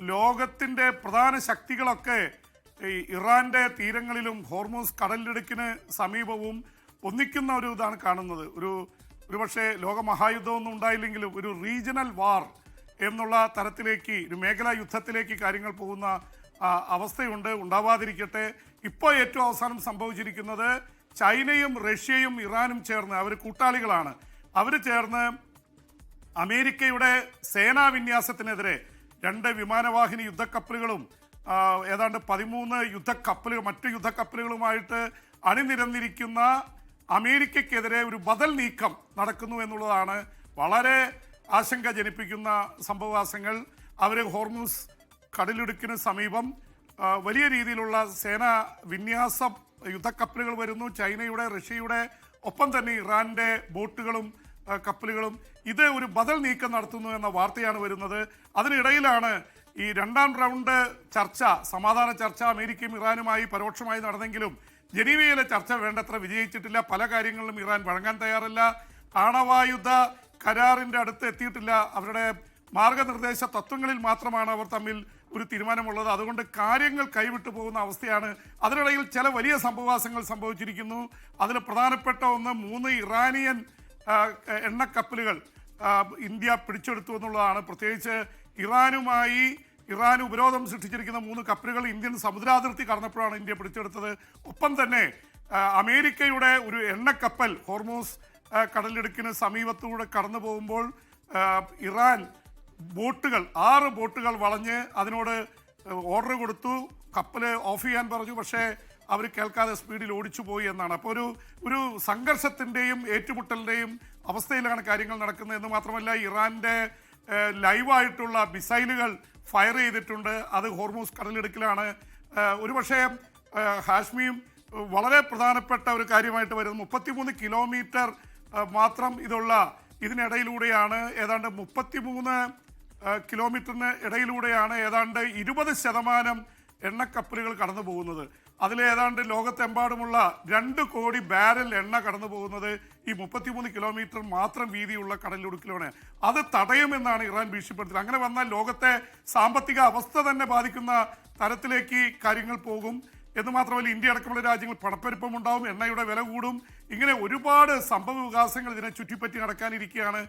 ലോകത്തിൻ്റെ പ്രധാന ശക്തികളൊക്കെ ഈ ഇറാൻ്റെ തീരങ്ങളിലും ഹോർമൂസ് കടലിടുക്കിന് സമീപവും ഒന്നിക്കുന്ന ഒരു ഇതാണ് കാണുന്നത്. ഒരുപക്ഷെ ലോകമഹായുദ്ധമൊന്നും ഉണ്ടായില്ലെങ്കിലും ഒരു റീജിയണൽ വാർ എന്നുള്ള തരത്തിലേക്ക്, ഒരു മേഖലാ യുദ്ധത്തിലേക്ക് കാര്യങ്ങൾ പോകുന്ന അവസ്ഥയുണ്ട്. ഉണ്ടാവാതിരിക്കട്ടെ. ഇപ്പോൾ ഏറ്റവും അവസാനം സംഭവിച്ചിരിക്കുന്നത് ചൈനയും റഷ്യയും ഇറാനും ചേർന്ന്, അവർ കൂട്ടാളികളാണ്, അവർ ചേർന്ന് അമേരിക്കയുടെ സേനാ വിന്യാസത്തിനെതിരെ 2 വിമാനവാഹിനി യുദ്ധക്കപ്പലുകളും ഏതാണ്ട് 13 യുദ്ധക്കപ്പലുകൾ മറ്റ് യുദ്ധക്കപ്പലുകളുമായിട്ട് അണിനിരന്നിരിക്കുന്ന അമേരിക്കയ്ക്കെതിരെ ഒരു ബദൽ നീക്കം നടക്കുന്നു എന്നുള്ളതാണ് വളരെ ആശങ്ക ജനിപ്പിക്കുന്ന സംഭവവാസങ്ങൾ. അവർ ഹോർമൂസ് കടലിടുക്കിന് സമീപം വലിയ രീതിയിലുള്ള സേനാ വിന്യാസ യുദ്ധക്കപ്പലുകൾ വരുന്നു. ചൈനയുടെ, റഷ്യയുടെ, ഒപ്പം തന്നെ ഇറാൻ്റെ ബോട്ടുകളും കപ്പലുകളും ഇത് ഒരു ബദൽ നീക്കം നടത്തുന്നു എന്ന വാർത്തയാണ് വരുന്നത്. അതിനിടയിലാണ് ഈ 2ാം റൗണ്ട് ചർച്ച, സമാധാന ചർച്ച അമേരിക്കയും ഇറാനുമായി പരോക്ഷമായി നടന്നെങ്കിലും ജനീവയിലെ ചർച്ച വേണ്ടത്ര വിജയിച്ചിട്ടില്ല. പല കാര്യങ്ങളിലും ഇറാൻ വഴങ്ങാൻ തയ്യാറല്ല. ആണവായുധ കരാറിൻ്റെ അടുത്ത് എത്തിയിട്ടില്ല. അവരുടെ മാർഗനിർദ്ദേശ തത്വങ്ങളിൽ മാത്രമാണ് അവർ തമ്മിൽ ഒരു തീരുമാനമുള്ളത്. അതുകൊണ്ട് കാര്യങ്ങൾ കൈവിട്ടു പോകുന്ന അവസ്ഥയാണ്. അതിനിടയിൽ ചില വലിയ സംഭവവാസങ്ങൾ സംഭവിച്ചിരിക്കുന്നു. അതിൽ പ്രധാനപ്പെട്ട ഒന്ന് 3 ഇറാനിയൻ എണ്ണക്കപ്പലുകൾ ഇന്ത്യ പിടിച്ചെടുത്തു എന്നുള്ളതാണ്. പ്രത്യേകിച്ച് ഇറാൻ ഉപരോധം സൃഷ്ടിച്ചിരിക്കുന്ന 3 കപ്പലുകൾ ഇന്ത്യൻ സമുദ്രാതിർത്തി കടന്നപ്പോഴാണ് ഇന്ത്യ പിടിച്ചെടുത്തത്. ഒപ്പം തന്നെ അമേരിക്കയുടെ ഒരു എണ്ണക്കപ്പൽ ഹോർമൂസ് കടലിടുക്കിന് സമീപത്തൂടെ കടന്നു പോകുമ്പോൾ ഇറാൻ ബോട്ടുകൾ 6 ബോട്ടുകൾ വളഞ്ഞ് അതിനോട് ഓർഡർ കൊടുത്തു, കപ്പൽ ഓഫ് ചെയ്യാൻ പറഞ്ഞു. പക്ഷേ അവർ കേൾക്കാതെ സ്പീഡിൽ ഓടിച്ചു പോയി എന്നാണ്. അപ്പോൾ ഒരു സംഘർഷത്തിൻ്റെയും ഏറ്റുമുട്ടലിൻ്റെയും അവസ്ഥയിലാണ് കാര്യങ്ങൾ നടക്കുന്നത്. എന്ന് മാത്രമല്ല ഇറാൻ്റെ ലൈവായിട്ടുള്ള മിസൈലുകൾ ഫയർ ചെയ്തിട്ടുണ്ട്. അത് ഹോർമൂസ് കടലിടുക്കിലാണ്. ഒരുപക്ഷെ ഹാഷ്മിയും വളരെ പ്രധാനപ്പെട്ട ഒരു കാര്യമായിട്ട് വരുന്നത് 33 കിലോമീറ്റർ മാത്രം ഇതിനിടയിലൂടെയാണ് ഏതാണ്ട് 33 കിലോമീറ്ററിന് ഇടയിലൂടെയാണ് ഏതാണ്ട് 20% എണ്ണക്കപ്പലുകൾ കടന്നു പോകുന്നത്. അതിലേതാണ്ട് ലോകത്തെമ്പാടുമുള്ള 2 കോടി ബാരൽ എണ്ണ കടന്നു പോകുന്നത് ഈ 33 കിലോമീറ്റർ മാത്രം വീതിയുള്ള കടലിടുക്കിലാണ്. അത് തടയുമെന്നാണ് ഇറാൻ ഭീഷണിപ്പെടുത്തുന്നത്. അങ്ങനെ വന്നാൽ ലോകത്തെ സാമ്പത്തിക അവസ്ഥ തന്നെ ബാധിക്കുന്ന തരത്തിലേക്ക് കാര്യങ്ങൾ പോകും. എന്ന് മാത്രമല്ല ഇന്ത്യ അടക്കമുള്ള രാജ്യങ്ങൾ പണപ്പെരുപ്പം ഉണ്ടാവും, എണ്ണയുടെ വില കൂടും. ഇങ്ങനെ ഒരുപാട് സംഭവ വികാസങ്ങൾ ഇതിനെ ചുറ്റിപ്പറ്റി നടക്കാനിരിക്കുകയാണ്.